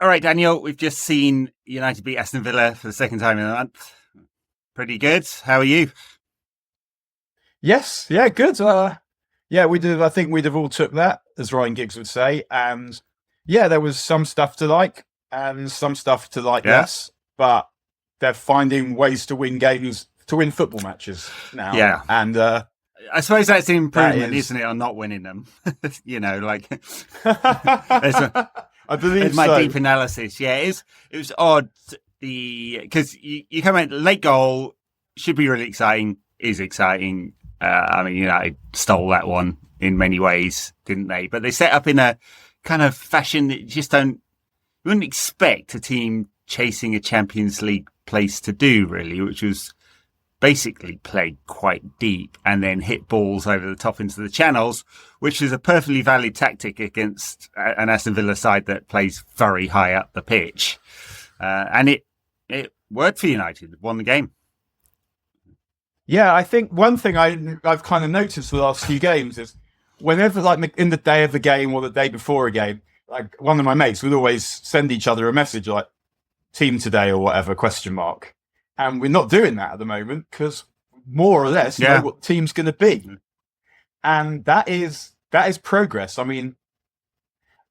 All right, Daniel, we've just seen United beat Aston Villa for the second time in a month. Pretty good. How are you? Yes, yeah, good. We did. I think we'd have all took that, as Ryan Giggs would say. And yeah, there was some stuff to like and some stuff to like Yeah. less. But they're finding ways to win games, to win football matches now. Yeah. And I suppose that's an improvement, that is... isn't it, on not winning them? There's I believe my so. deep analysis. Yeah, it was odd because you come in late goal should be really exciting. Is exciting. United stole that one in many ways, didn't they? But they set up in a kind of fashion that you wouldn't expect a team chasing a Champions League place to do, really, which was basically played quite deep and then hit balls over the top into the channels, which is a perfectly valid tactic against an Aston Villa side that plays very high up the pitch. And it worked for United, won the game. Yeah, I think one thing I've kind of noticed for the last few games is whenever, like in the day of the game or the day before a game, like one of my mates would always send each other a message like "team today" or whatever ? And we're not doing that at the moment because more or less know what the team's going to be, and that is progress. I mean,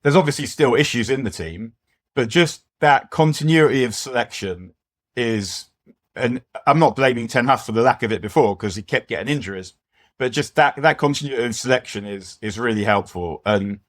there's obviously still issues in the team, but just that continuity of selection is. And I'm not blaming Ten Hag for the lack of it before because he kept getting injuries, but just that continuity of selection is really helpful. And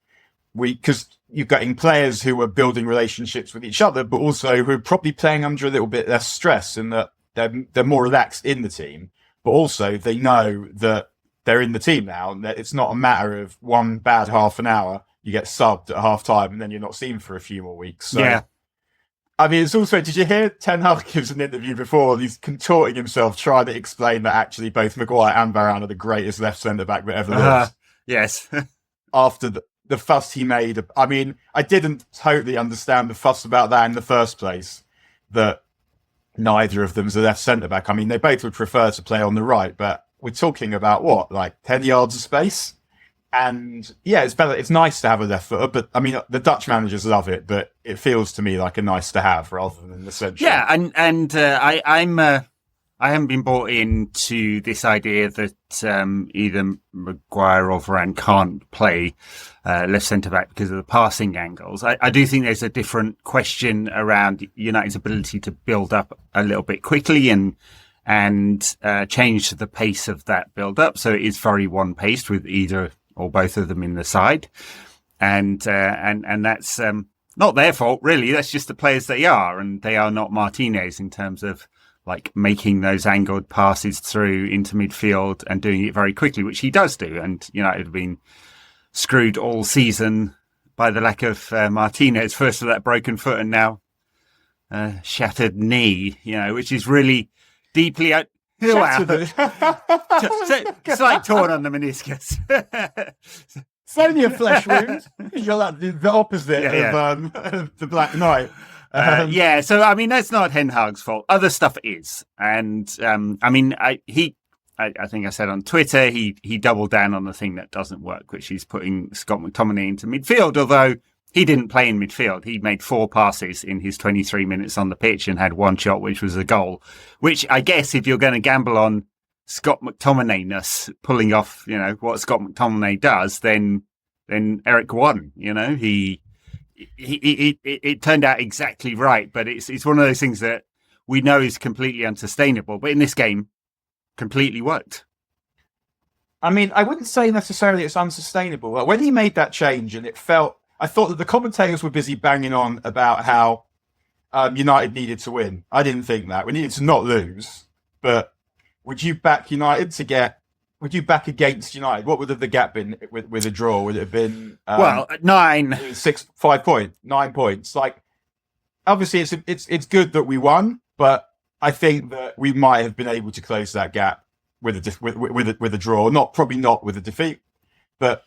because you're getting players who are building relationships with each other, but also who are probably playing under a little bit less stress and that they're more relaxed in the team, but also they know that they're in the team now and that it's not a matter of one bad half an hour, you get subbed at half time and then you're not seen for a few more weeks. So, yeah. I mean, it's also, did you hear Ten Hag gives an interview before and he's contorting himself trying to explain that actually both Maguire and Varane are the greatest left centre-back that ever lived? Yes. After the fuss he made. I mean, I didn't totally understand the fuss about that in the first place, that neither of them's a left centre-back. I mean, they both would prefer to play on the right, but we're talking about what, like 10 yards of space? And yeah, it's better. It's nice to have a left footer, but I mean, the Dutch managers love it, but it feels to me like a nice to have rather than an essential. Yeah, I haven't been bought into this idea that either Maguire or Varane can't play left centre back because of the passing angles. I do think there's a different question around United's ability to build up a little bit quickly and change the pace of that build up. So it is very one paced with either or both of them in the side, and that's not their fault really. That's just the players they are, and they are not Martinez in terms of like making those angled passes through into midfield and doing it very quickly, which he does do. And United have been screwed all season by the lack of Martinez. First with that broken foot, and now shattered knee. Which is really deeply out. It's like torn on the meniscus. It's only a flesh wound. You're like the opposite of the Black Knight. So I mean that's not Ten Hag's fault. Other stuff is, and I think I said on Twitter he doubled down on the thing that doesn't work, which is putting Scott McTominay into midfield. Although he didn't play in midfield. He made 4 passes in his 23 minutes on the pitch and had 1 shot, which was a goal. Which I guess if you're going to gamble on Scott McTominay-ness pulling off, what Scott McTominay does, then Eric won. It turned out exactly right, but it's one of those things that we know is completely unsustainable. But in this game, completely worked. I mean, I wouldn't say necessarily it's unsustainable. Like, when he made that change, and I thought that the commentators were busy banging on about how United needed to win. I didn't think that. We needed to not lose. But would you back United would you back against United? What would have the gap been with a draw? Would it have been 9, 9 points? Like, obviously, it's good that we won, but I think that we might have been able to close that gap with a draw. Probably not with a defeat, but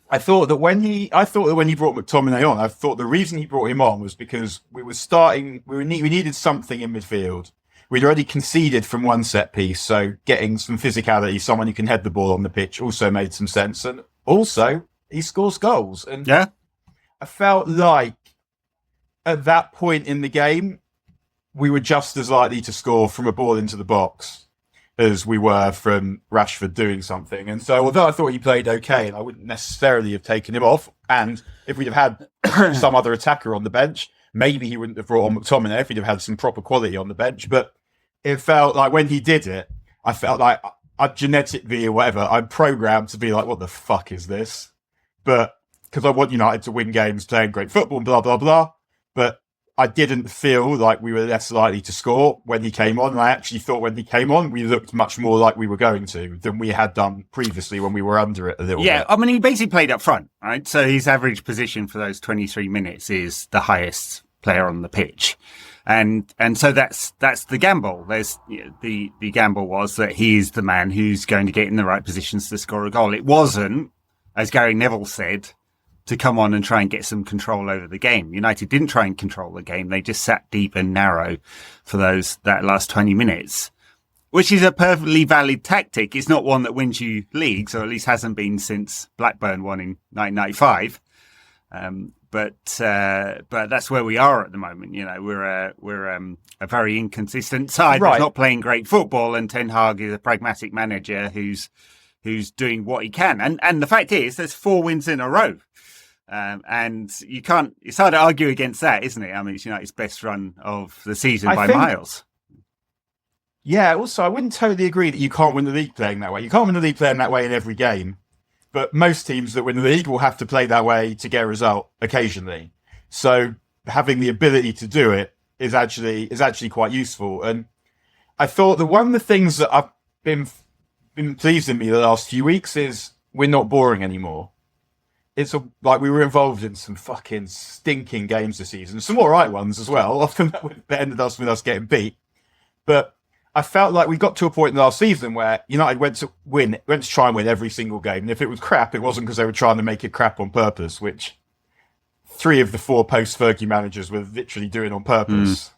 I thought that when he brought McTominay on, I thought the reason he brought him on was because we needed something in midfield. We'd already conceded from one set piece, so getting some physicality, someone who can head the ball on the pitch, also made some sense. And also, he scores goals. And yeah, I felt like at that point in the game, we were just as likely to score from a ball into the box as we were from Rashford doing something. And so, although I thought he played okay, and I wouldn't necessarily have taken him off, and if we'd have had some other attacker on the bench, maybe he wouldn't have brought on McTominay if he'd have had some proper quality on the bench. But it felt like when he did it, I felt like I genetically or whatever, I'm programmed to be like, what the fuck is this? But because I want United to win games playing great football, blah, blah, blah. But I didn't feel like we were less likely to score when he came on. And I actually thought when he came on, we looked much more like we were going to than we had done previously when we were under it a little bit. Yeah, I mean, he basically played up front, right? So his average position for those 23 minutes is the highest player on the pitch. And so that's the gamble. There's the gamble was that he is the man who's going to get in the right positions to score a goal. It wasn't, as Gary Neville said, to come on and try and get some control over the game. United didn't try and control the game. They just sat deep and narrow for that last 20 minutes, which is a perfectly valid tactic. It's not one that wins you leagues, or at least hasn't been since Blackburn won in 1995. But that's where we are at the moment. We're a very inconsistent side that's not playing great football, and Ten Hag is a pragmatic manager who's doing what he can. And the fact is, there's 4 wins in a row. And it's hard to argue against that, isn't it? I mean, it's United's best run of the season by miles. Yeah, also, I wouldn't totally agree that you can't win the league playing that way. You can't win the league playing that way in every game. But most teams that win the league will have to play that way to get a result occasionally. So having the ability to do it is actually quite useful. And I thought that one of the things that I've been pleasing me the last few weeks is we're not boring anymore. It's like we were involved in some fucking stinking games this season, some all right ones as well. Often that ended up with us getting beat. But I felt like we got to a point in the last season where United went to try and win every single game. And if it was crap, it wasn't because they were trying to make it crap on purpose, which 3 of the 4 post-Fergie managers were literally doing on purpose.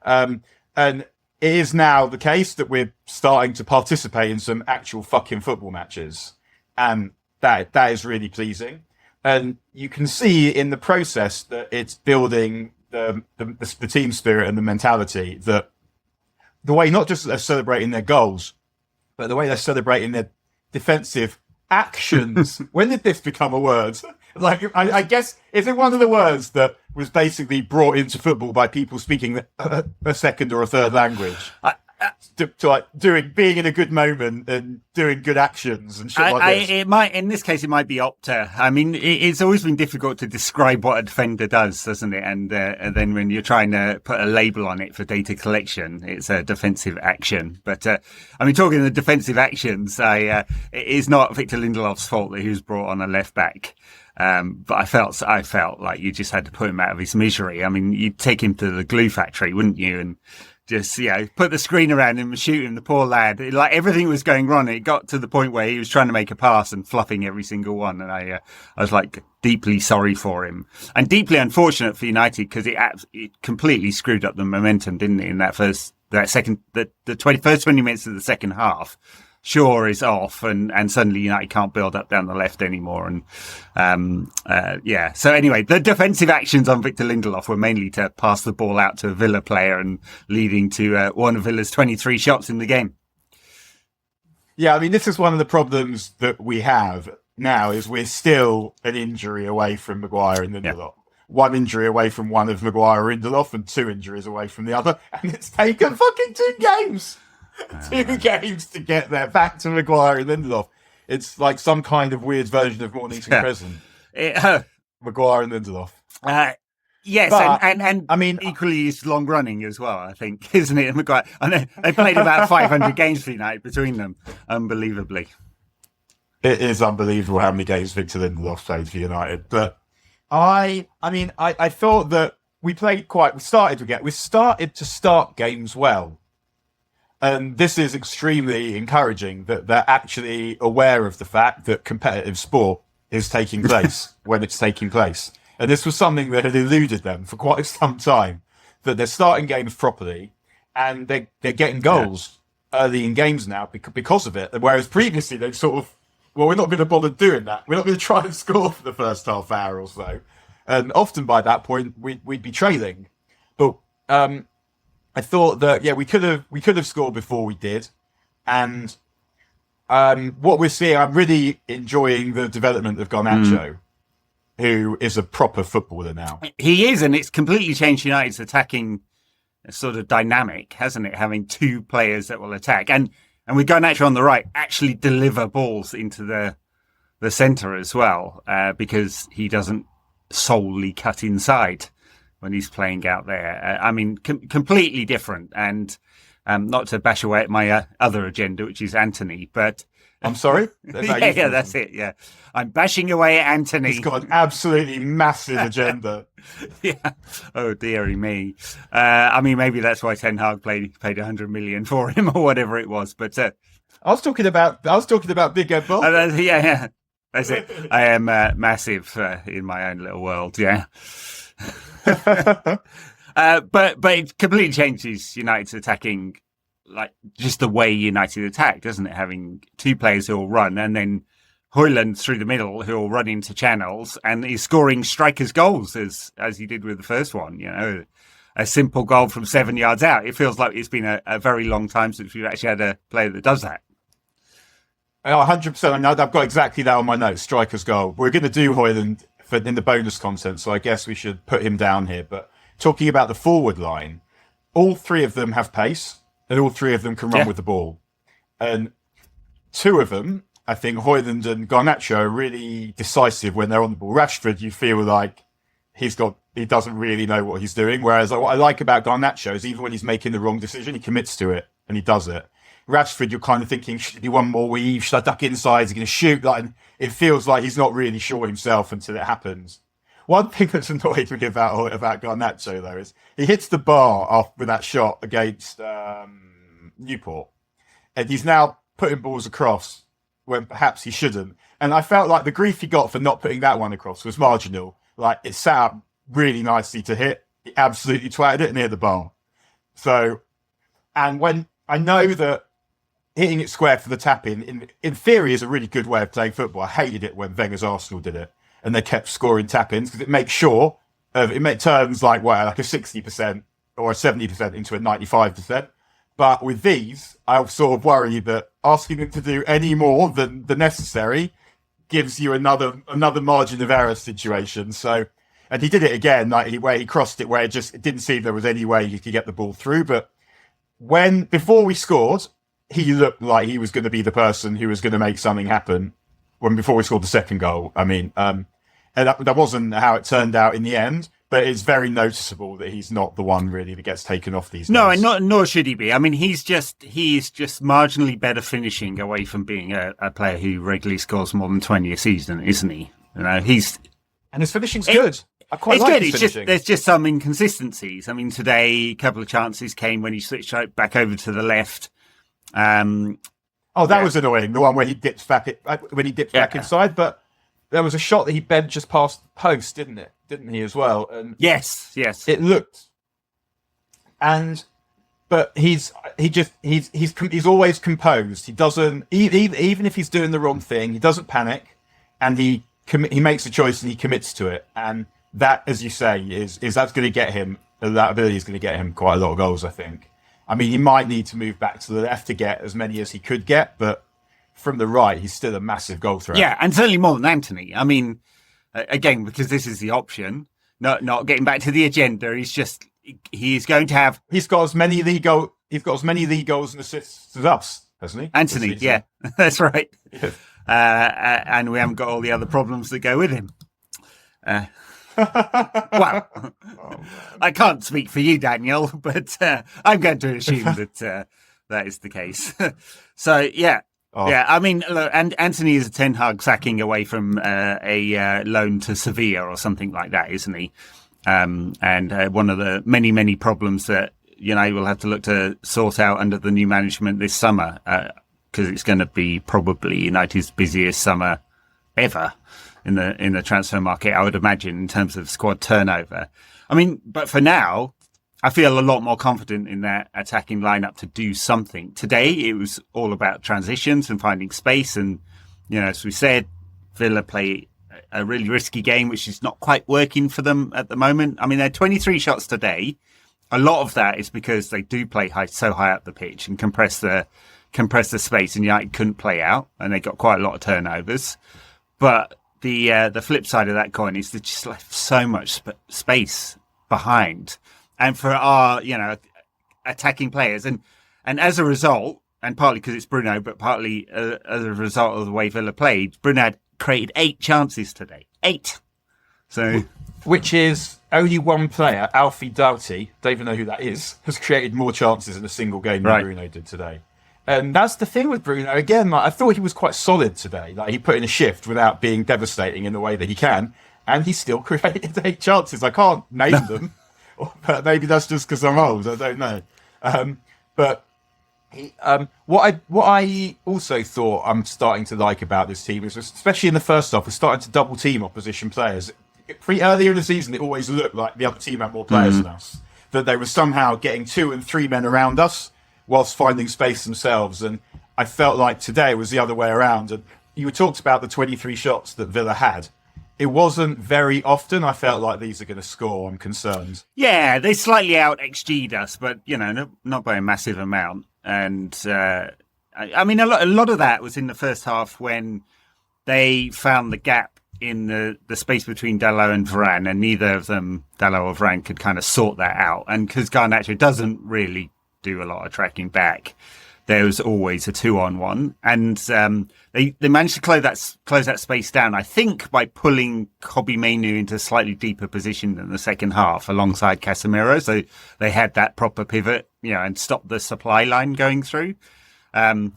And it is now the case that we're starting to participate in some actual fucking football matches. And that is really pleasing. And you can see in the process that it's building the team spirit and the mentality, that the way not just they're celebrating their goals, but the way they're celebrating their defensive actions. When did this become a word? Like, I guess, is it one of the words that was basically brought into football by people speaking a second or a third language? Being in a good moment and doing good actions and shit like this. In this case, it might be Opta. I mean, it's always been difficult to describe what a defender does, doesn't it? And then when you're trying to put a label on it for data collection, it's a defensive action. But I mean, talking of the defensive actions, it is not Victor Lindelof's fault that he was brought on a left back. But I felt like you just had to put him out of his misery. I mean, you'd take him to the glue factory, wouldn't you? And just, put the screen around him and shoot him, the poor lad. Like, everything was going wrong. It got to the point where he was trying to make a pass and fluffing every single one. And I was like deeply sorry for him, and deeply unfortunate for United, because it completely screwed up the momentum, didn't it? In the 20 minutes of the second half. Shaw is off, and suddenly United can't build up down the left anymore. And so anyway, the defensive actions on Victor Lindelof were mainly to pass the ball out to a Villa player and leading to one of Villa's 23 shots in the game. Yeah, I mean, this is one of the problems that we have now, is we're still an injury away from Maguire and Lindelof. Yeah. 1 injury away from one of Maguire and Lindelof, and 2 injuries away from the other. And it's taken fucking 2 games. 2 games to get there, back to Maguire and Lindelof. It's like some kind of weird version of Mornington Crescent. Maguire and Lindelof. Yes, but, and I mean, equally is long running as well, I think, isn't it? Maguire. And they played about 500 games for United between them, unbelievably. It is unbelievable how many games Victor Lindelof played for United. But I thought that we started to start games well. And this is extremely encouraging, that they're actually aware of the fact that competitive sport is taking place when it's taking place. And this was something that had eluded them for quite some time, that they're starting games properly and they're getting goals early in games now because of it. Whereas previously they'd sort of, we're not going to bother doing that. We're not going to try and score for the first half hour or so. And often by that point, we'd be trailing. But I thought that, we could have scored before we did. And what we're seeing, I'm really enjoying the development of Garnacho, who is a proper footballer now. He is, and it's completely changed United's attacking sort of dynamic, hasn't it? Having two players that will attack. And with Garnacho on the right, actually deliver balls into the centre as well, because he doesn't solely cut inside when he's playing out there. Completely different. And not to bash away at my other agenda, which is Anthony, but... I'm sorry? That's it, yeah. I'm bashing away at Anthony. He's got an absolutely massive agenda. Yeah. Oh, dearie me. Maybe that's why Ten Hag paid 100 million for him or whatever it was, but... I was talking about Big Ed Bob. Yeah. That's it. I am massive in my own little world, yeah. But it completely changes United's attacking, like just the way United attack, doesn't it? Having two players who will run, and then Hojlund through the middle who will run into channels, and he's scoring strikers' goals as he did with the first one. A simple goal from 7 yards out. It feels like it's been a very long time since we've actually had a player that does that. 100%. I've got exactly that on my notes. Striker's goal. We're going to do Hojlund in the bonus content, so I guess we should put him down here. But talking about the forward line, all three of them have pace, and all three of them can run with the ball. And two of them, I think Hojlund and Garnacho, are really decisive when they're on the ball. Rashford, you feel like he doesn't really know what he's doing. Whereas what I like about Garnacho is even when he's making the wrong decision, he commits to it and he does it. Rashford, you're kind of thinking, should he do one more weave? Should I duck inside? Is he going to shoot? And it feels like he's not really sure himself until it happens. One thing that's annoyed me about Garnacho, though, is he hits the bar off with that shot against Newport. And he's now putting balls across when perhaps he shouldn't. And I felt like the grief he got for not putting that one across was marginal. Like, it sat up really nicely to hit. He absolutely twatted it and hit the bar. So, and when I know that hitting it square for the tap-in, in theory, is a really good way of playing football. I hated it when Wenger's Arsenal did it, and they kept scoring tap-ins, because it makes sure, it turns like a 60% or a 70% into a 95%. But with these, I sort of worry that asking him to do any more than the necessary gives you another margin of error situation. So, and he did it again, where he crossed it, where it didn't seem there was any way he could get the ball through. But before we scored, he looked like he was going to be the person who was going to make something happen before we scored the second goal. And that wasn't how it turned out in the end, but it's very noticeable that he's not the one really that gets taken off these days. No, and nor should he be. He's just marginally better finishing away from being a player who regularly scores more than 20 a season, isn't he? And his finishing's good. I quite like his finishing. There's just some inconsistencies. Today, a couple of chances came when he switched back over to the left. That was annoying. The one where he dips back back inside, but there was a shot that he bent just past the post, didn't he as well? And yes, it looked. But he's always composed. He doesn't even if he's doing the wrong thing, he doesn't panic, and he makes a choice and he commits to it. And that, as you say, is that's going to get him. That ability is going to get him quite a lot of goals, I think. He might need to move back to the left to get as many as he could get, but from the right, he's still a massive goal threat. Yeah, and certainly more than Anthony. Again, because this is the option, not getting back to the agenda. He's going to have. He's got as many league goals and assists as us, hasn't he? Anthony, yeah, that's right. Yeah. And we haven't got all the other problems that go with him. Well, I can't speak for you, Daniel, but I'm going to assume that that is the case. So, yeah. Oh. Yeah, look, and Anthony is a Ten Hag sacking away from a loan to Sevilla or something like that, isn't he? And one of the many, many problems that we'll have to look to sort out under the new management this summer, because it's going to be probably United's busiest summer ever in the transfer market, I would imagine, in terms of squad turnover. But for now, I feel a lot more confident in that attacking lineup to do something. Today, it was all about transitions and finding space. And, as we said, Villa play a really risky game, which is not quite working for them at the moment. I mean, they're 23 shots today. A lot of that is because they do play so high up the pitch and compress the space, and United couldn't play out, and they got quite a lot of turnovers. But the flip side of that coin is they just left so much space behind, and for our attacking players, and as a result, and partly because it's Bruno, but partly as a result of the way Villa played, Bruno had created 8 chances today. 8. So, which is only one player, Alfie Doughty, don't even know who that is, has created more chances in a single game than Bruno did today. And that's the thing with Bruno. Again, I thought he was quite solid today. Like, he put in a shift without being devastating in the way that he can, and he still created 8 chances. I can't name them, but maybe that's just because I'm old. I don't know. But what I also thought I'm starting to like about this team is, especially in the first half, we're starting to double team opposition players. Pretty earlier in the season, it always looked like the other team had more players than us, that they were somehow getting 2 and 3 men around us whilst finding space themselves. And I felt like today was the other way around. And you talked about the 23 shots that Villa had. It wasn't very often I felt like these are going to score. I'm concerned. Yeah, they slightly out XG'd us, but not by a massive amount. And I mean, a lot of that was in the first half when they found the gap in the space between Dalot and Varane, and neither of them, Dalot or Varane, could kind of sort that out. And because Garnacho doesn't really do a lot of tracking back, there was always a 2-on-1, and they managed to close that space down, I think, by pulling Kobbie Mainoo into a slightly deeper position in the second half alongside Casemiro, so they had that proper pivot, and stopped the supply line going through. Mind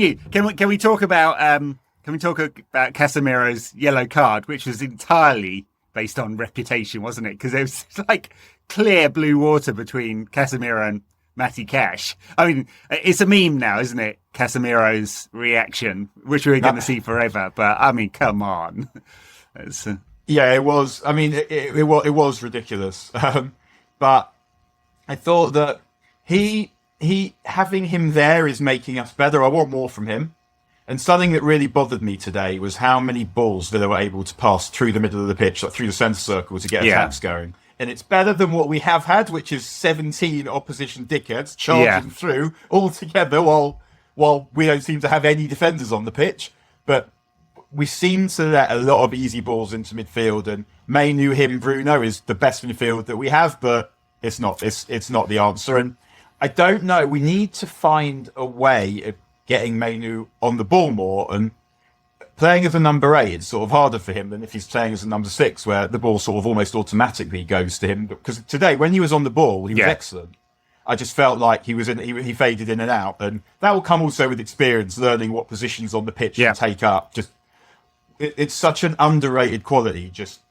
you, can we talk about Casemiro's yellow card, which was entirely based on reputation, wasn't it? Because there was like clear blue water between Casemiro and Matty Cash. I mean, it's a meme now, isn't it? Casemiro's reaction, which we're going to see forever. But I mean, come on. Yeah, it was. I mean, it was ridiculous. But I thought that he having him there is making us better. I want more from him. And something that really bothered me today was how many balls Villa were able to pass through the middle of the pitch, like through the centre circle, to get attacks going. And it's better than what we have had, which is 17 opposition dickheads charging through all together while we don't seem to have any defenders on the pitch. But we seem to let a lot of easy balls into midfield, and Mainoo, Bruno is the best midfield that we have, but it's not the answer. And I don't know, we need to find a way of getting Mainoo on the ball more, and playing as a number 8, it's sort of harder for him than if he's playing as a number 6, where the ball sort of almost automatically goes to him. Because today, when he was on the ball, he was excellent. I just felt like he faded in and out, and that will come also with experience, learning what positions on the pitch to take up. Just it's such an underrated quality. Just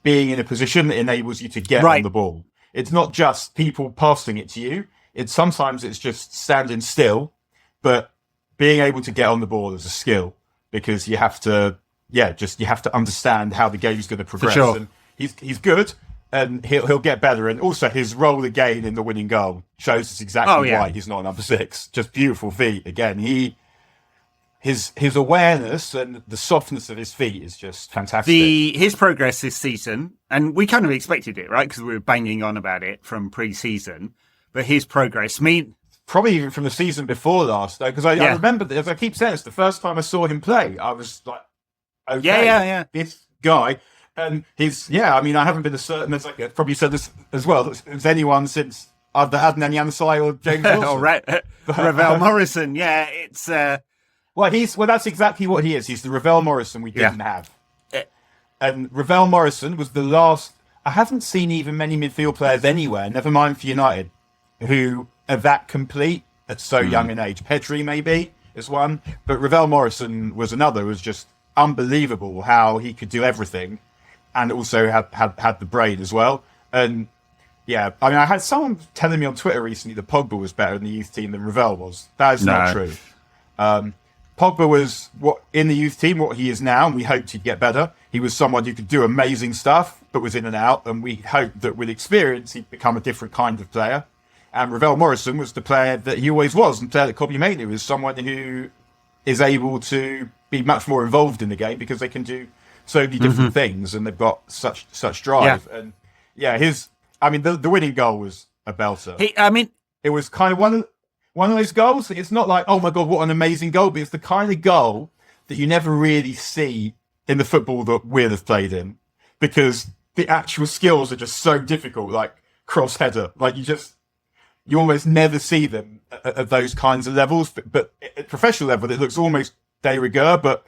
being in a position that enables you to get on the ball. It's not just people passing it to you. Sometimes it's just standing still, but being able to get on the ball is a skill, because you have to understand how the game's going to progress. For sure. And he's good, and he'll get better. And also his role again in the winning goal shows us exactly why he's not number 6. Just beautiful feet again. His awareness and the softness of his feet is just fantastic. His progress this season, and we kind of expected it, right? Because we were banging on about it from pre-season. But his progress, probably even from the season before last, though, because I remember, as I keep saying, it's the first time I saw him play. I was like, okay, this guy, and I mean, I haven't been as certain as I probably said this as well as anyone since I've had Nani Ansai or James Wilson. or Ravel Morrison. Yeah, it's that's exactly what he is. He's the Ravel Morrison we didn't have, and Ravel Morrison was the last. I haven't seen even many midfield players anywhere, never mind for United, who are that complete at so young an age. Pedri maybe is one, but Ravel Morrison was another. It was just unbelievable how he could do everything, and also had the brain as well. And I mean, I had someone telling me on Twitter recently that Pogba was better in the youth team than Ravel was. That is not true. Pogba was in the youth team what he is now, and we hoped he'd get better. He was someone who could do amazing stuff, but was in and out, and we hoped that with experience he'd become a different kind of player. And Ravel Morrison was the player that he always was, and player that Kobbie Mainoo is someone who is able to be much more involved in the game because they can do so many different things and they've got such drive. And the winning goal was a belter. It was kind of one of those goals. It's not like, oh my God, what an amazing goal, but it's the kind of goal that you never really see in the football that we'll have played in, because the actual skills are just so difficult, like cross header. Like you almost never see them at those kinds of levels. But at professional level, it looks almost de rigueur, but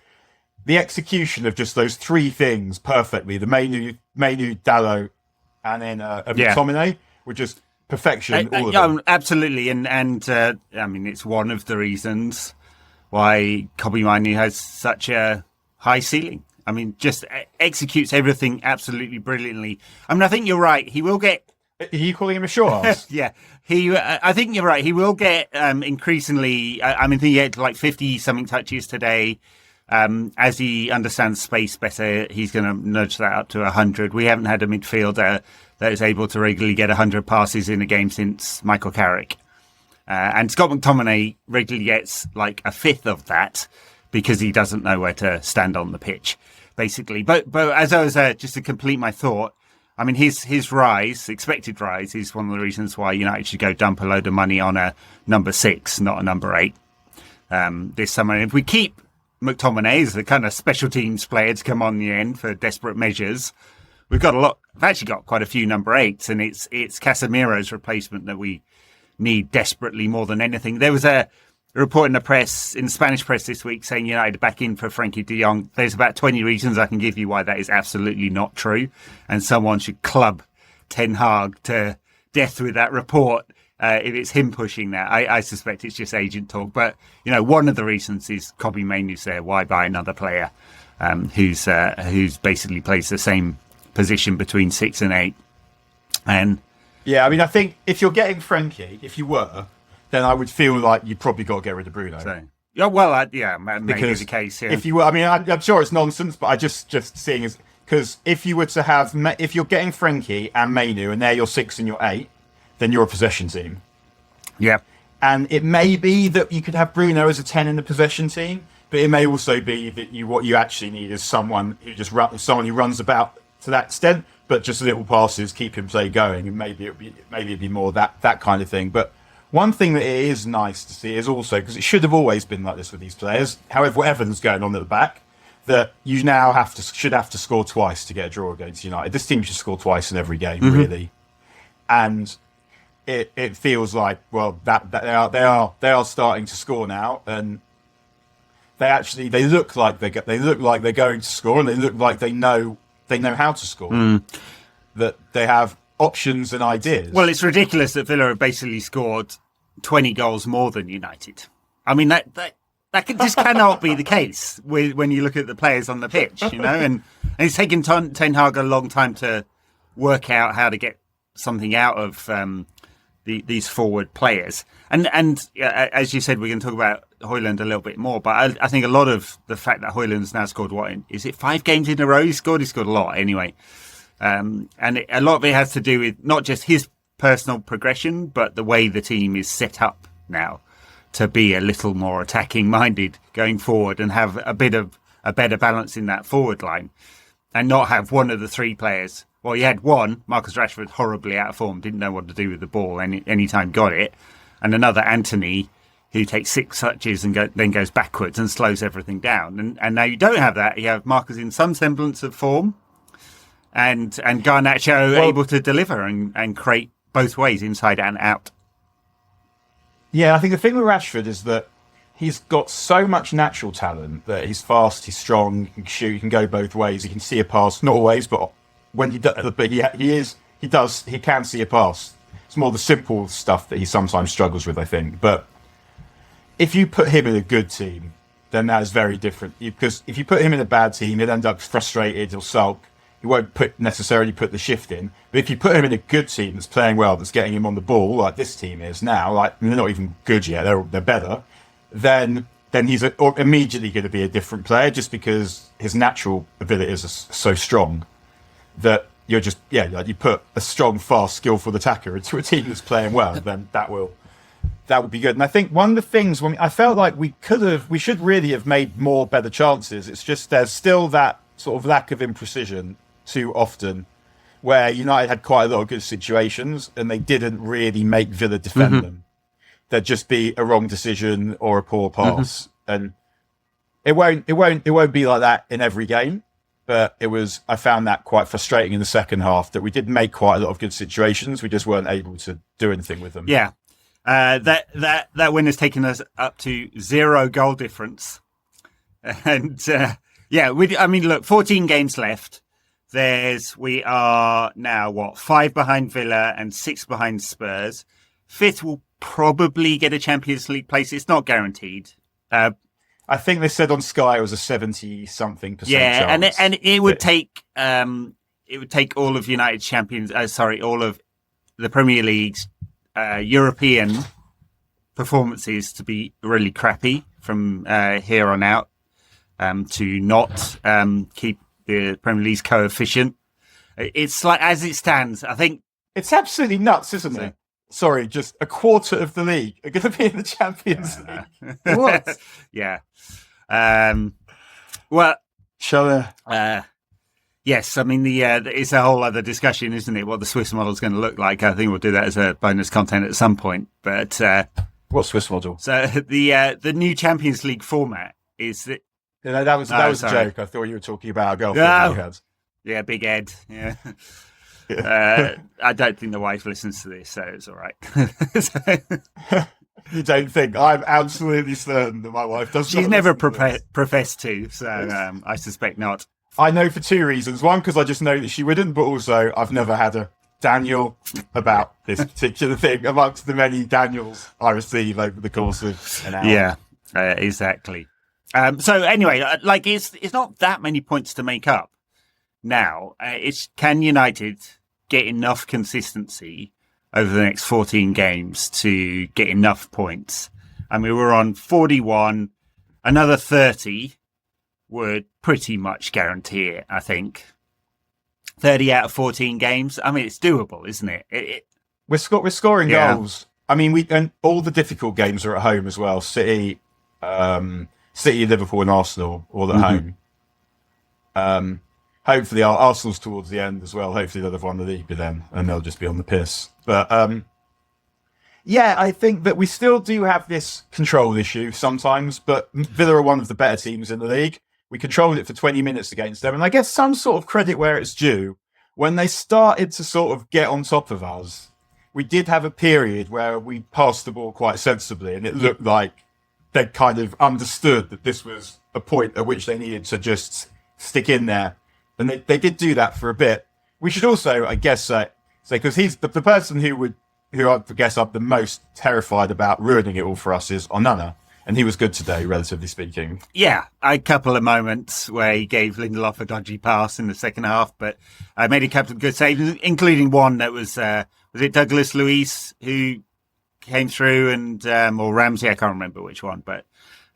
the execution of just those three things perfectly, the Mainu, Dalot, and then McTominay, were just perfection. All of them. Absolutely. And it's one of the reasons why Kobbie Mainoo has such a high ceiling. I mean, just executes everything absolutely brilliantly. I mean, I think you're right. He will get... Are you calling him a short ass? Yeah. I think you're right. He will get increasingly... he had like 50-something touches today. As he understands space better, he's going to nudge that up to 100. We haven't had a midfielder that is able to regularly get 100 passes in a game since Michael Carrick. And Scott McTominay regularly gets like a fifth of that because he doesn't know where to stand on the pitch, basically. But as I was just to complete my thought, I mean, his expected rise, is one of the reasons why United should go dump a load of money on a number 6, not a number 8, this summer. And if we keep McTominay as the kind of special teams player to come on the end for desperate measures, we've actually got quite a few number 8s, and it's Casemiro's replacement that we need desperately more than anything. There was a report in the Spanish press this week saying United back in for Frankie de Jong. There's about 20 reasons I can give you why that is absolutely not true, and someone should club Ten Hag to death with that report if it's him pushing that. I suspect it's just agent talk, but one of the reasons is Kobbie Mainoo's there. Why buy another player who's basically plays the same position between 6 and 8? And yeah, I mean, I think if you're getting Frankie, if you were, then I would feel like you'd probably got to get rid of Bruno. So, maybe the case. Yeah. If you were, I mean, I'm sure it's nonsense, but I just seeing as, because if you were to have, if you're getting Frankie and Mainoo and they're your 6 and your 8, then you're a possession team. Yeah. And it may be that you could have Bruno as a 10 in the possession team, but it may also be that what you actually need is someone who runs about to that extent, but just little passes, keep him play going, and maybe it'd be more that kind of thing. But one thing that it is nice to see is also, because it should have always been like this with these players, however whatever's going on at the back, that you now should have to score twice to get a draw against United. This team should score twice in every game, really. And it feels like, well, that they are starting to score now, and they look like they're going to score, and they look like they know how to score. That they have options and ideas. Well, it's ridiculous that Villa have basically scored 20 goals more than United. I mean, that just cannot be the case when you look at the players on the pitch, and it's taken Ten Hag a long time to work out how to get something out of these forward players. And as you said, we're going to talk about Hojlund a little bit more, but I think a lot of the fact that Hojlund's now scored, is it 5 games in a row he scored a lot anyway. And a lot of it has to do with not just his personal progression, but the way the team is set up now to be a little more attacking minded going forward and have a better balance in that forward line, and not have one of the 3 players. Well, you had one, Marcus Rashford, horribly out of form, didn't know what to do with the ball anytime got it, and another Anthony who takes 6 touches and then goes backwards and slows everything down. And now you don't have that. You have Marcus in some semblance of form, and Garnacho able to deliver and create both ways, inside and out. Yeah, I think the thing with Rashford is that he's got so much natural talent that he's fast, he's strong, he can shoot, he can go both ways, he can see a pass, not always, but when he does, but he can see a pass. It's more the simple stuff that he sometimes struggles with, I think. But if you put him in a good team, then that is very different. Because if you put him in a bad team, he'll end up frustrated, he'll sulk. He won't necessarily put the shift in. But if you put him in a good team that's playing well, that's getting him on the ball, like this team is now, like they're not even good yet, they're better, then he's immediately going to be a different player, just because his natural abilities are so strong that you're just, like you put a strong, fast, skillful attacker into a team that's playing well, then that would be good. And I think one of the things when I felt like we should really have made more better chances. It's just there's still that sort of lack of imprecision too often, where United had quite a lot of good situations and they didn't really make Villa defend them. There'd just be a wrong decision or a poor pass, and it won't be like that in every game. But I found that quite frustrating in the second half, that we did make quite a lot of good situations. We just weren't able to do anything with them. Yeah. That win has taken us up to 0 goal difference. And, look, 14 games left. We are now, 5 behind Villa and 6 behind Spurs. 5th will probably get a Champions League place. It's not guaranteed. I think they said on Sky it was a 70-something % chance. and it would take all of all of the Premier League's European performances to be really crappy from here on out, to not keep the Premier League's coefficient. It's like, as it stands, I think it's absolutely nuts, isn't it? Sorry, just a quarter of the league are going to be in the Champions League. What? Yeah. Yes, I mean, it's a whole other discussion, isn't it? What the Swiss model is going to look like. I think we'll do that as a bonus content at some point. But what Swiss model? So the new Champions League format is that. Yeah, that was a joke. I thought you were talking about our girlfriend. No. Yeah, Big Ed. Yeah. I don't think the wife listens to this, so it's all right. You don't think? I'm absolutely certain that my wife does. She's never professed to, so I suspect not. I know for 2 reasons. One, because I just know that she wouldn't, but also I've never had a Daniel about this particular thing amongst the many Daniels I receive over the course of an hour. Yeah, exactly. So anyway, it's not that many points to make up now. Can United get enough consistency over the next 14 games to get enough points? I mean, we're on 41. Another 30 would pretty much guarantee it, I think. 30 out of 14 games. I mean, it's doable, isn't it? We're scoring goals. I mean, and all the difficult games are at home as well. City, Liverpool and Arsenal all at home. Hopefully, Arsenal's towards the end as well. Hopefully, they'll have won the league by then, and they'll just be on the piss. But I think that we still do have this control issue sometimes. But Villa are one of the better teams in the league. We controlled it for 20 minutes against them, and I guess some sort of credit where it's due. When they started to sort of get on top of us, we did have a period where we passed the ball quite sensibly, and it looked like they kind of understood that this was a point at which they needed to just stick in there. And they did do that for a bit. We should also, I guess, say, because he's the person who I guess I'm the most terrified about ruining it all for us is Onana. And he was good today, relatively speaking. Yeah, a couple of moments where he gave Lindelof a dodgy pass in the second half, but I made a couple of good saves, including one that was it Douglas Luiz who came through, and or Ramsey, I can't remember which one, but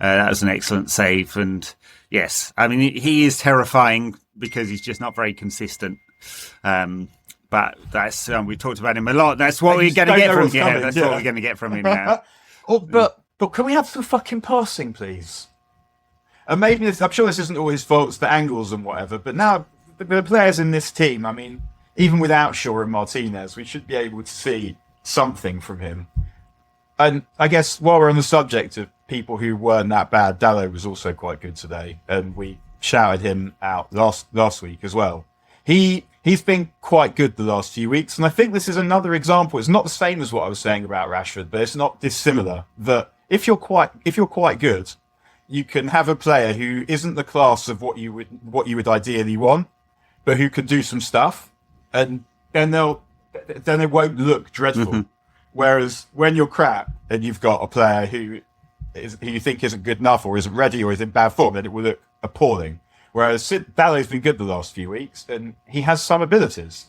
that was an excellent save. And yes, I mean, he is terrifying because he's just not very consistent. But that's we talked about him a lot. That's what we're going to get from him. That's what we're going to get from him now. But can we have some fucking passing, please? And maybe I'm sure this isn't all his fault. It's the angles and whatever. But now the players in this team, I mean, even without Shaw and Martinez, we should be able to see something from him. And I guess while we're on the subject of people who weren't that bad, Dalot was also quite good today, and we shouted him out last week as well. He's been quite good the last few weeks, and I think this is another example. It's not the same as what I was saying about Rashford, but it's not dissimilar. That if you're quite good, you can have a player who isn't the class of what you would ideally want, but who can do some stuff, and then it won't look dreadful. Mm-hmm. Whereas when you're crap and you've got a player who you think isn't good enough or isn't ready or is in bad form, then it will look appalling. Whereas Dalot's been good the last few weeks and he has some abilities.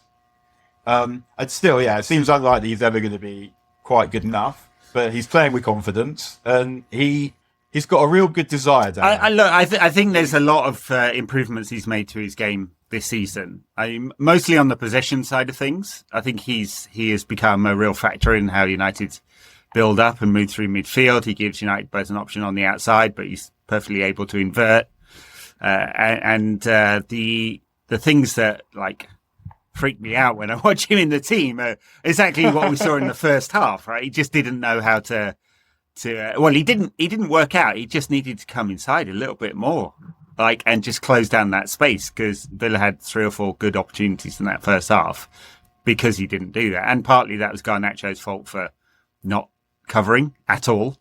And still, it seems unlikely he's ever going to be quite good enough, but he's playing with confidence and he's got a real good desire. I think there's a lot of improvements he's made to his game this season. Mostly on the possession side of things. I think he has become a real factor in how United build up and move through midfield. He gives United both an option on the outside, but he's perfectly able to invert. The things that like freak me out when I watch him in the team are exactly what we saw in the first half. Right, he just didn't know how to. Well, he didn't work out. He just needed to come inside a little bit more, and just close down that space, because Villa had 3 or 4 good opportunities in that first half because he didn't do that. And partly that was Garnacho's fault for not covering at all.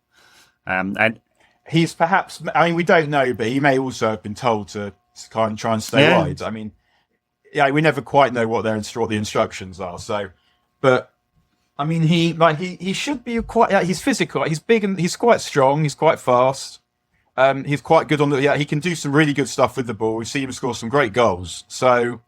And he's perhaps, I mean, we don't know, but he may also have been told to kind of try and stay wide. I mean, yeah, we never quite know what the instructions are. So, but I mean, he should be quite. He's physical. He's big and he's quite strong. He's quite fast. He's quite good on the. Yeah, he can do some really good stuff with the ball. We've seen him score some great goals. So,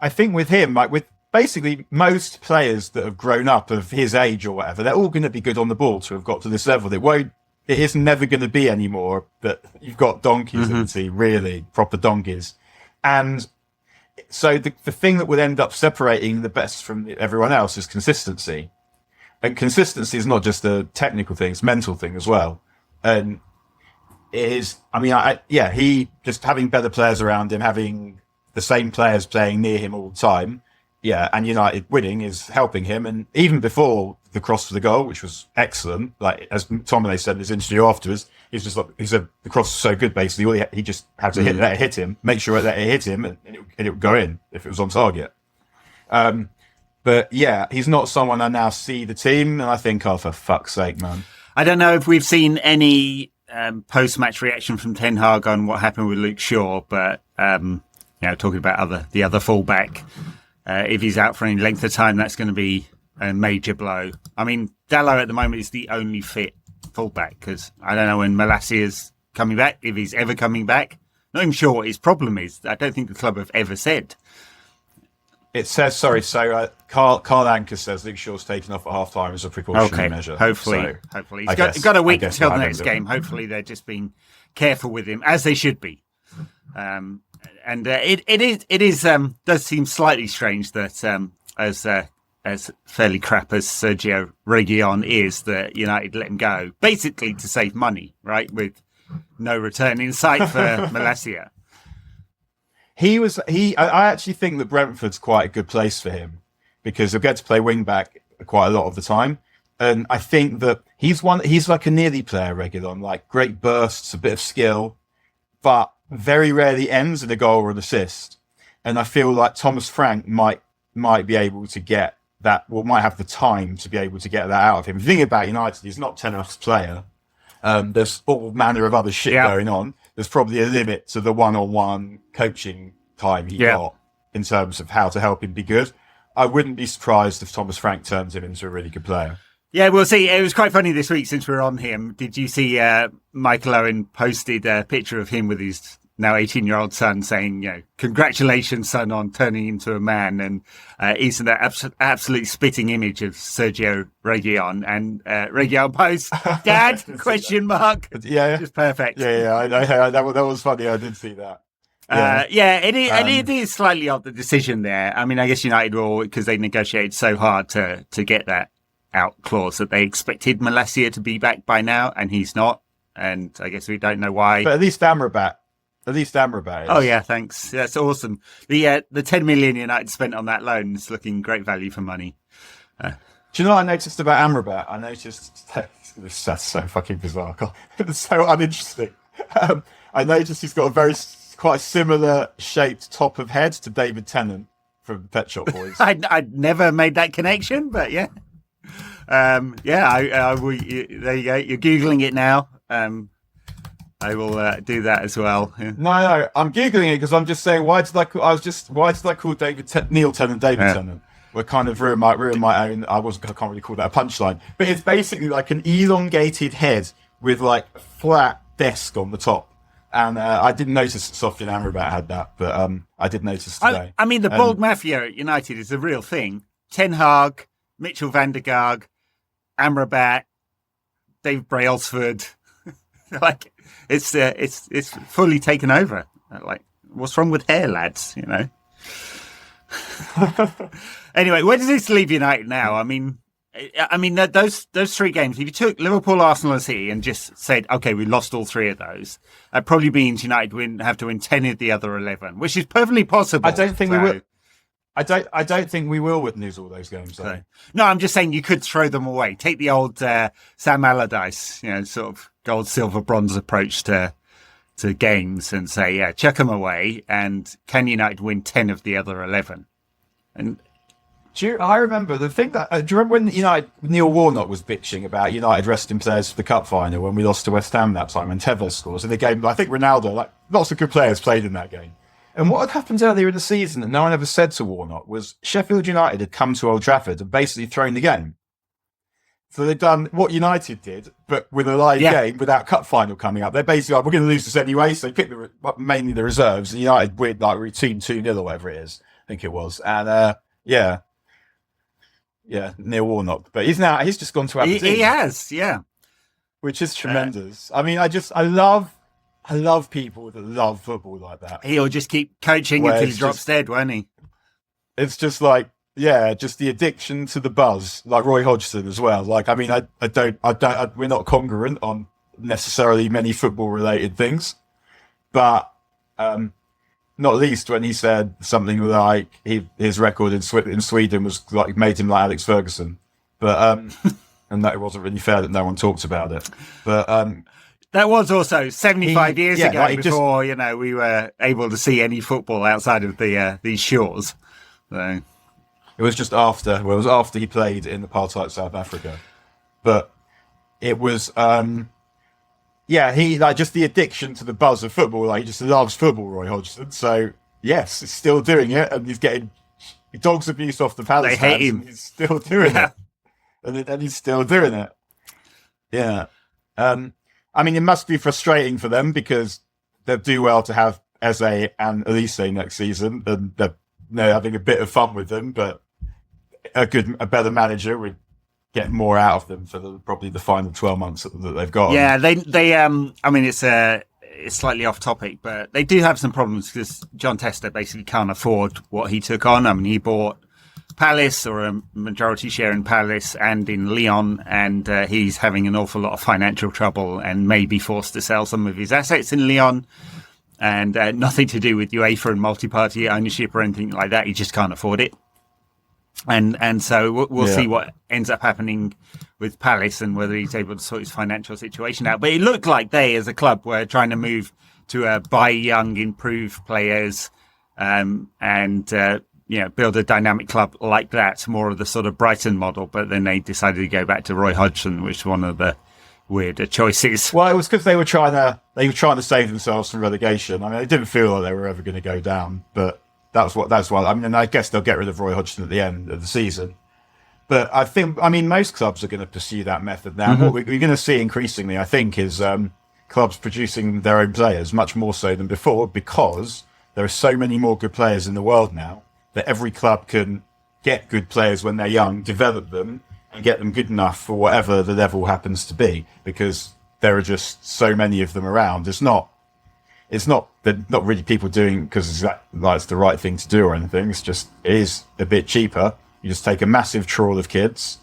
I think with him, like with basically most players that have grown up of his age or whatever, they're all going to be good on the ball to have got to this level. It is never going to be anymore that you've got donkeys in the team, really proper donkeys, and. So the thing that would end up separating the best from everyone else is consistency. And consistency is not just a technical thing, it's a mental thing as well. And it is, I mean, he just having better players around him, having the same players playing near him all the time. Yeah. And United winning is helping him. And even before the cross for the goal, which was excellent, like as McTominay said in his interview afterwards, he's just like, he said the cross was so good, basically. He just had to let it hit him, make sure that it hit him, and it would go in if it was on target. But yeah, he's not someone I now see the team, and I think, oh, for fuck's sake, man. I don't know if we've seen any post-match reaction from Ten Hag on what happened with Luke Shaw, but talking about the other fullback, if he's out for any length of time, that's going to be a major blow. I mean, Dalot at the moment is the only fit fullback, because I don't know when Malacia's coming back, if he's ever coming back. Not even sure what his problem is. I don't think the club have ever said. It says, Carl Anker says Luke Shaw's taken off at half-time as a precautionary measure. Hopefully. He's got a week until the next game. Hopefully they're just being careful with him, as they should be. It does seem slightly strange that as fairly crap as Sergio Reguilon is, that United let him go, basically to save money, right? With no return in sight for Malacia. I actually think that Brentford's quite a good place for him, because he'll get to play wing back quite a lot of the time. And I think that he's like a nearly player, Reguilon, like great bursts, a bit of skill, but very rarely ends in a goal or an assist. And I feel like Thomas Frank might be able to get that, might have the time to be able to get that out of him. The thing about United, he's not Ten Hag's player. There's all manner of other shit going on. There's probably a limit to the one-on-one coaching time he got in terms of how to help him be good. I wouldn't be surprised if Thomas Frank turns him into a really good player. Yeah, we'll see. It was quite funny this week since we're on him. Did you see Michael Owen posted a picture of him with his now 18-year-old son saying, congratulations, son, on turning into a man. And he's an absolute spitting image of Sergio Reguilon. And Reguilon posts, Dad, question mark. Yeah. Just perfect. Yeah, I know. That was funny. I did see that. It is slightly odd, the decision there. I mean, I guess United will, because they negotiated so hard to get that out clause, that they expected Malacia to be back by now, and he's not. And I guess we don't know why. But at least Amrabat is. Oh yeah, thanks. That's awesome. The 10 million United spent on that loan is looking great value for money. Do you know what I noticed about Amrabat? I noticed that's so fucking bizarre. It's so uninteresting. I noticed he's got a quite similar shaped top of head to David Tennant from Pet Shop Boys. I'd never made that connection, but yeah. There you go. You're Googling it now. I will do that as well. Yeah. No, I'm Googling it because I'm just saying, why did I call Neil Tennant David Tennant? We're kind of ruin my own. I can't really call that a punchline, but it's basically like an elongated head with like a flat desk on the top. And I didn't notice that Sofian Amrabat had that, but I did notice today. I mean, the bald mafia at United is a real thing. Ten Hag, Mitchell van der Gaag, Amrabat, Dave Brailsford. Like it's fully taken over. Like, what's wrong with hair, lads? Anyway, where does this leave United now? I mean, I mean, those three games, if you took Liverpool, Arsenal and City and just said, okay, we lost all three of those, that probably means United have to win 10 of the other 11, which is perfectly possible. I don't think we will. I don't think we will lose all those games, though. So, no, I'm just saying you could throw them away. Take the old Sam Allardyce, sort of gold, silver, bronze approach to games and say, yeah, chuck them away. And can United win 10 of the other 11? And I remember the thing that. Do you remember when Neil Warnock was bitching about United resting players for the cup final when we lost to West Ham that time and Tevez scores in the game? I think Ronaldo, lots of good players played in that game. And what had happened earlier in the season that no one ever said to Warnock was Sheffield United had come to Old Trafford and basically thrown the game. So they've done what United did, but with a live game without cup final coming up. They're basically like, we're going to lose this anyway, so they picked mainly the reserves. And United win routine 2-0 or whatever it is, I think it was. And Neil Warnock. But he's just gone to Aberdeen. He has, yeah. Which is tremendous. I mean, I love people that love football like that. He'll just keep coaching until he drops dead, won't he? It's just like, just the addiction to the buzz, like Roy Hodgson as well. Like, I mean, we're not congruent on necessarily many football related things, but not least when he said something like his record in Sweden was like made him like Alex Ferguson, but and that it wasn't really fair that no one talked about it, but. That was also 75 years ago before, we were able to see any football outside of these shores. So. It was just after. Well, it was after he played in apartheid South Africa. But it was, he just the addiction to the buzz of football. Like, he just loves football, Roy Hodgson. So, yes, he's still doing it. And he's getting dogs abuse off the Palace fans. They hate him. He's still doing it. And he's still doing it. Yeah. I mean, it must be frustrating for them because they'll do well to have Eze and Elise next season, and they're having a bit of fun with them. But a better manager would get more out of them for probably the final 12 months that they've got. Yeah, they. I mean, it's slightly off topic, but they do have some problems because John Tester basically can't afford what he took on. I mean, he bought Palace, or a majority share in Palace and in Lyon, and he's having an awful lot of financial trouble and may be forced to sell some of his assets in Lyon, and nothing to do with UEFA and multi-party ownership or anything like that. He just can't afford it, and so we'll see what ends up happening with Palace and whether he's able to sort his financial situation out. But it looked like they, as a club, were trying to move to buy young, improve players, build a dynamic club like that, more of the sort of Brighton model. But then they decided to go back to Roy Hodgson, which is one of the weirder choices. Well, it was because they were trying to save themselves from relegation. I mean, it didn't feel like they were ever going to go down, but that's why. I mean, and I guess they'll get rid of Roy Hodgson at the end of the season. But I mean, most clubs are going to pursue that method now. Mm-hmm. What we're going to see increasingly, I think, is clubs producing their own players, much more so than before, because there are so many more good players in the world now that every club can get good players when they're young, develop them, and get them good enough for whatever the level happens to be, because there are just so many of them around. They're not really people doing because it's the right thing to do or anything. It is a bit cheaper. You just take a massive trawl of kids,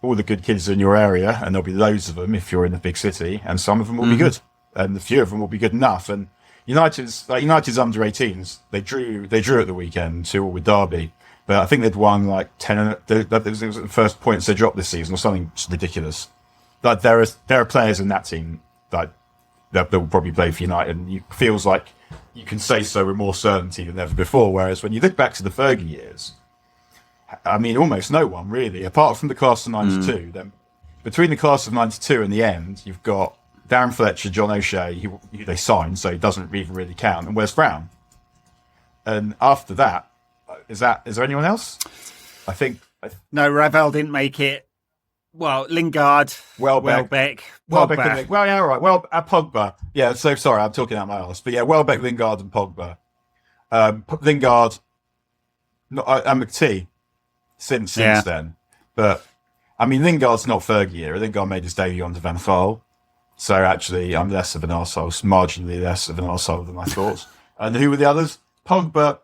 all the good kids in your area, and there'll be loads of them if you're in a big city, and some of them will be good, and a few of them will be good enough. And United's under 18s. They drew at the weekend 2-2 with Derby, but I think they'd won like 10. It was the first points they dropped this season, or something ridiculous. Like there are players in that team that will probably play for United, and it feels like you can say so with more certainty than ever before. Whereas when you look back to the Fergie years, I mean, almost no one really, apart from the class of '92. Then between the class of '92 and the end, you've got Darren Fletcher, John O'Shea, who they signed, so he doesn't even really count, and Wes Brown. And after that, is there anyone else? I think no. Ravel didn't make it. Well, Lingard, Welbeck, Pogba. Well, yeah, all right. Well, Pogba. Yeah, so sorry, I'm talking out my arse, but yeah, Welbeck, Lingard, and Pogba. Lingard, and McT since then. But I mean, Lingard's not Fergie year. Lingard made his debut under Van Gaal. So actually, I'm less of an arsehole, marginally less of an arsehole than I thought. And who were the others? Pogba.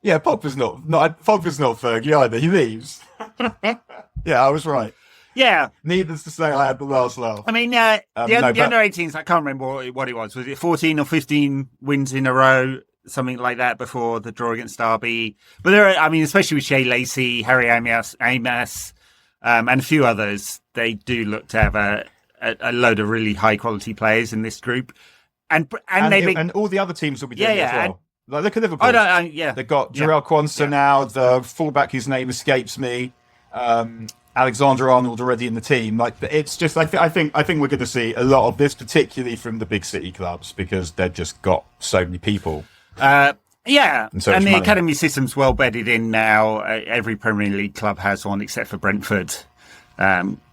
Yeah, Pogba's not Fergie either. He leaves. Yeah, I was right. Yeah. Needless to say, I had the last laugh. I mean, the under 18s, I can't remember what it was. Was it 14 or 15 wins in a row? Something like that before the draw against Derby. But there are, I mean, especially with Shea Lacey, Harry Amos, and a few others, they do look to have a load of really high quality players in this group. And all the other teams will be doing it as well. Like, look at Liverpool. They've got Jarell Quansah now, the fullback whose name escapes me. Alexander Arnold already in the team. Like, it's just, I think we're going to see a lot of this, particularly from the big city clubs, because they've just got so many people. And the money. Academy system's well bedded in now. Every Premier League club has one except for Brentford,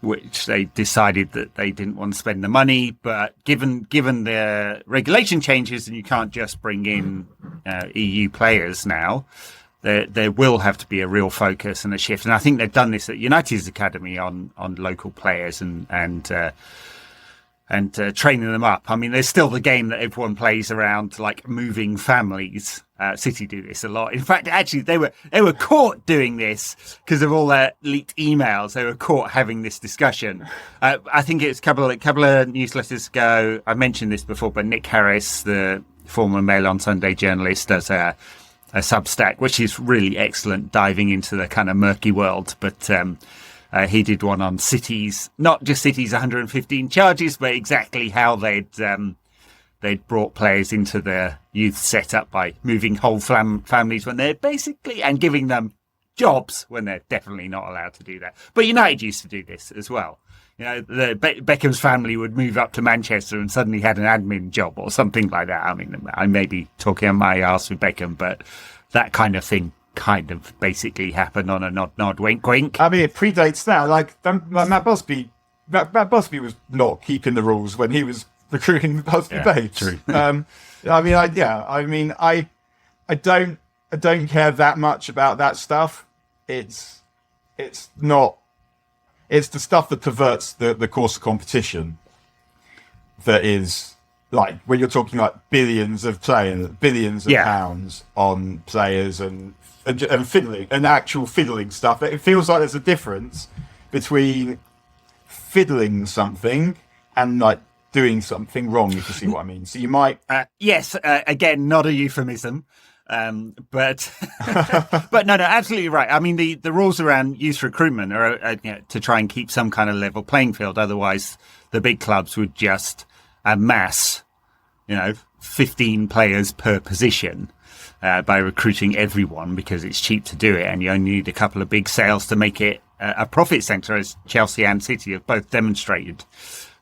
which they decided that they didn't want to spend the money. But given the regulation changes, and you can't just bring in EU players now, there will have to be a real focus and a shift. And I think they've done this at United's academy on local players and training them up. I mean, there's still the game that everyone plays around, like moving families. City do this a lot. In fact, actually, they were caught doing this because of all their leaked emails. They were caught having this discussion. I think it's a couple of newsletters ago. I mentioned this before, but Nick Harris, the former Mail on Sunday journalist, does a Substack, which is really excellent, diving into the kind of murky world. But he did one on City's, not just City's 115 charges, but exactly how they'd brought players into their youth setup by moving whole families when they're basically, and giving them jobs when they're definitely not allowed to do that. But United used to do this as well. You know, Beckham's family would move up to Manchester and suddenly had an admin job or something like that. I mean, I may be talking on my arse with Beckham, but that kind of thing kind of basically happened on a nod, wink, wink. I mean, it predates that. Like Matt Busby was not keeping the rules when he was recruiting Busby Babes. True. I don't care that much about that stuff. It's the stuff that perverts the course of competition. That is, like, when you're talking like billions of pounds on players and fiddling and actual fiddling stuff. It feels like there's a difference between fiddling something and like doing something wrong, if you see what I mean. So you might... again, not a euphemism. But no, absolutely right. I mean, the rules around youth recruitment are to try and keep some kind of level playing field. Otherwise, the big clubs would just amass, 15 players per position by recruiting everyone because it's cheap to do it, and you only need a couple of big sales to make it a profit centre, as Chelsea and City have both demonstrated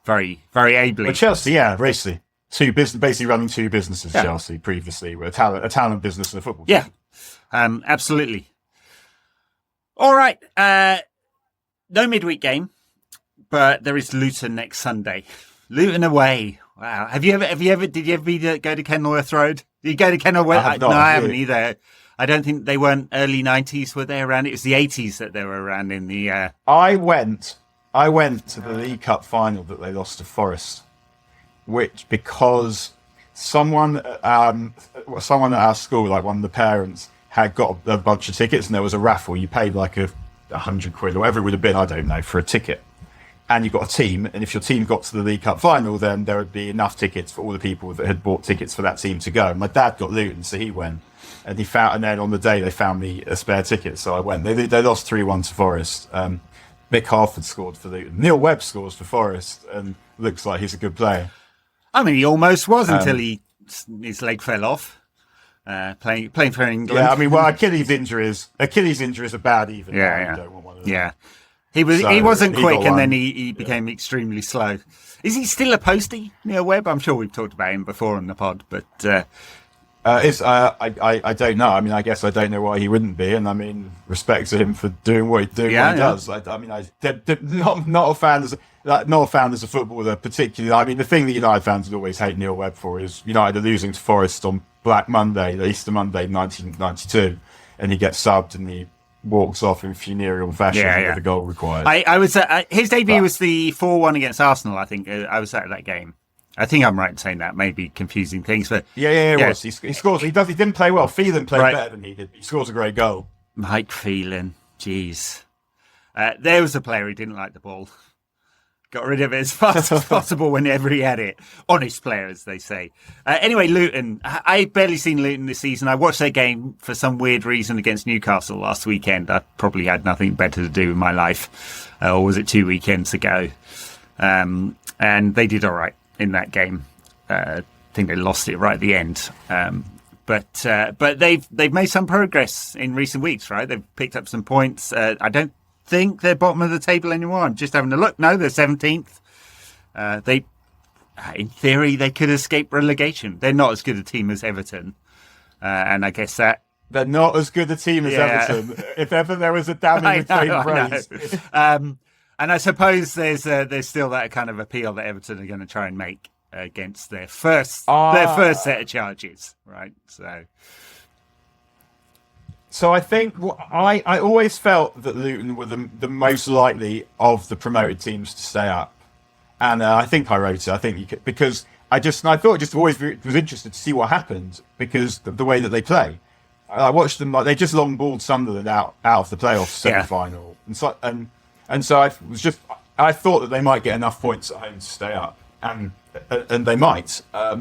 very, very ably. Well, Chelsea, basically. Basically running two businesses, Chelsea, previously, with a talent business and a football team. Absolutely. All right. No midweek game, but there is Luton next Sunday. Luton away. Wow. Did you ever go to Kenilworth Road? Did you go to Kenilworth? No, I haven't either. I don't think they weren't early 90s, were they around? It was the 80s that they were around in the... I went to the League Cup final that they lost to Forest. Because someone at our school, like one of the parents, had got a bunch of tickets, and there was a raffle. You paid like £100 or whatever it would have been, I don't know, for a ticket. And you got a team, and if your team got to the League Cup final, then there would be enough tickets for all the people that had bought tickets for that team to go. And my dad got Luton, so he went. And then on the day they found me a spare ticket, so I went. They lost 3-1 to Forest. Mick Harford scored for Luton. Neil Webb scores for Forest, and looks like he's a good player. I mean, he almost was until his leg fell off. Playing for England. Yeah, I mean, well, Achilles injuries are bad even. Yeah. You don't want one of them. Yeah. He wasn't quick, and then he became extremely slow. Is he still a postie, Neil Webb? I'm sure we've talked about him before on the pod, but I don't know. I mean, I guess I don't know why he wouldn't be, and I mean, respect to him for doing what he does. I mean, not a fan as a footballer, particularly. I mean, the thing that United fans would always hate Neil Webb for is United are losing to Forest on Black Monday, Easter Monday, 1992, and he gets subbed and he walks off in funereal fashion with a goal required. I was his debut was the 4-1 against Arsenal. I think I was at that game. I think I'm right in saying that. Maybe confusing things, but it was. He scores. He didn't play well. Phelan played better than he did. He scores a great goal. Mike Phelan, jeez. There was a player who didn't like the ball. Got rid of it as fast as possible whenever he had it. Honest player, as they say. Anyway, Luton. I barely seen Luton this season. I watched their game for some weird reason against Newcastle last weekend. I probably had nothing better to do with my life. Or was it 2 weekends ago? And they did all right in that game. I think they lost it right at the end. But they've made some progress in recent weeks, right? They've picked up some points. I don't think they're bottom of the table anymore. I'm just having a look. No, they're 17th. In theory, they could escape relegation. They're not as good a team as Everton. And I guess that... They're not as good a team as Everton. If ever there was a damning phrase. And I suppose there's still that kind of appeal that Everton are going to try and make against their first set of charges, right? So I think I always felt that Luton were the most likely of the promoted teams to stay up, and I think I wrote it. I think because I thought it just always was interested to see what happened because the way that they play. I watched them they just long balled Sunderland out of the playoff semi-final, and so I thought that they might get enough points at home to stay up, and they might. I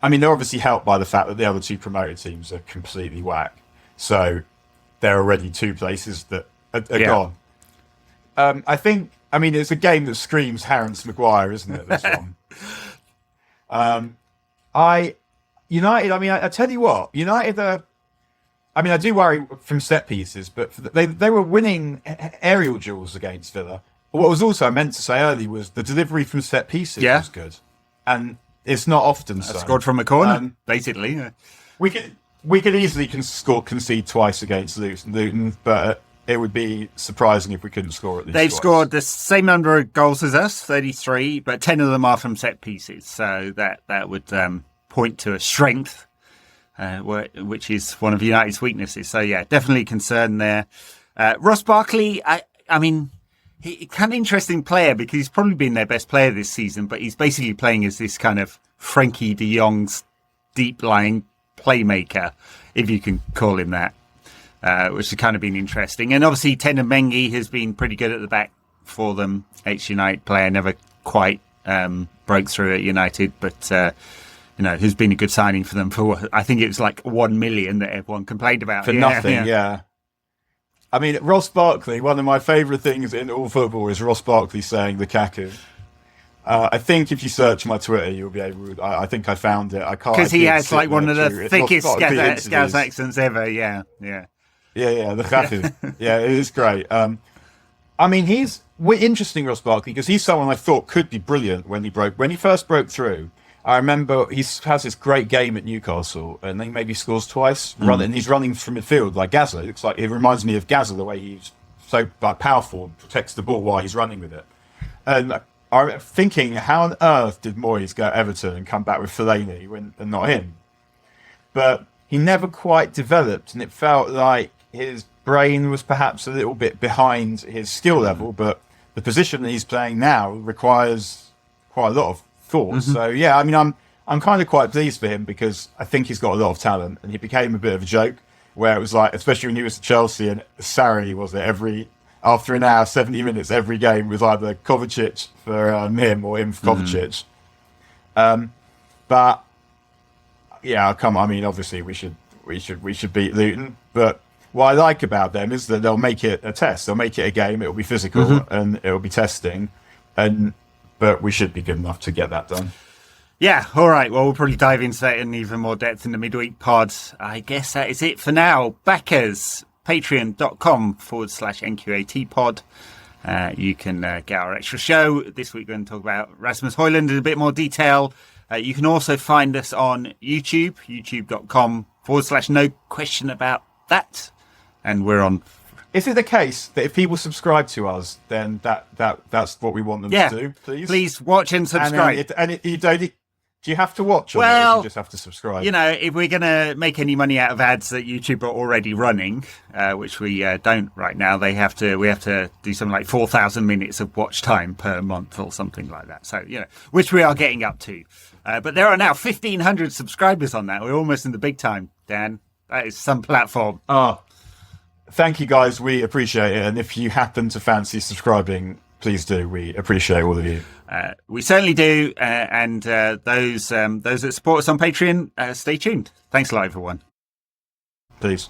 mean, they're obviously helped by the fact that the other two promoted teams are completely whack. So there are already 2 places that are gone. I mean, it's a game that screams Harris Maguire, isn't it? This one. United. I mean, I tell you what, United are. I mean, I do worry from set pieces, but they were winning aerial duels against Villa. What was also I meant to say earlier was the delivery from set pieces was good, and it's not often so. Scored from a corner, basically. Yeah. We could easily concede twice against Luton, but it would be surprising if we couldn't score at least They've twice. scored the same number of goals as us, 33, but 10 of them are from set pieces. So that would point to a strength, which is one of United's weaknesses. So, yeah, definitely concerned there. Ross Barkley, I mean, he's kind of interesting player because he's probably been their best player this season, but he's basically playing as this kind of Frankie de Jong's deep-lying playmaker, if you can call him that, which has kind of been interesting. And obviously Ten Hag has been pretty good at the back for them. United player, never quite broke through at United, but who's been a good signing for them for I think it was like 1 million that everyone complained about for nothing. I mean, Ross Barkley, one of my favourite things in all football is Ross Barkley saying Lukaku. I think if you search my Twitter, you'll be able to... I think I found it. I can't... Because he has like one of the thickest Scouse accents ever, Yeah, Lukaku. Yeah, it is great. I mean, interesting, Ross Barkley, because he's someone I thought could be brilliant when he first broke through. I remember he has this great game at Newcastle, and then maybe scores twice, and he's running from midfield like Gazza. It reminds me of Gazza, the way he's so powerful and protects the ball while he's running with it. And I'm thinking, how on earth did Moyes go to Everton and come back with Fellaini and not him? But he never quite developed, and it felt like his brain was perhaps a little bit behind his skill level, but the position that he's playing now requires quite a lot of thought. So, yeah, I mean, I'm kind of quite pleased for him because I think he's got a lot of talent, and he became a bit of a joke where it was like, especially when he was at Chelsea and Sarri was it after an hour, 70 minutes, every game was either Kovacic for him or him for Kovacic. But yeah, I mean, obviously we should beat Luton. But what I like about them is that they'll make it a test. They'll make it a game. It'll be physical and it'll be testing. But we should be good enough to get that done. Yeah, all right. Well, we'll probably dive into that in even more depth in the midweek pod. I guess that is it for now. Backers. Patreon.com/NQAT pod. You can get our extra show. This week we're going to talk about Rasmus Hojlund in a bit more detail. You can also find us on YouTube, youtube.com/no question about that. And we're on. Is it the case that if people subscribe to us, then that's what we want them to do, please? Please watch and subscribe. And you don't Do you have to watch, or Well, do you just have to subscribe? You know, if we're going to make any money out of ads that YouTube are already running, which we don't right now, we have to do something like 4,000 minutes of watch time per month or something like that. So, you know, which we are getting up to. But there are now 1,500 subscribers on that. We're almost in the big time, Dan. That is some platform. Oh, thank you, guys. We appreciate it. And if you happen to fancy subscribing, please do. We appreciate all of you. We certainly do. And those that support us on Patreon, stay tuned. Thanks a lot, everyone. Peace.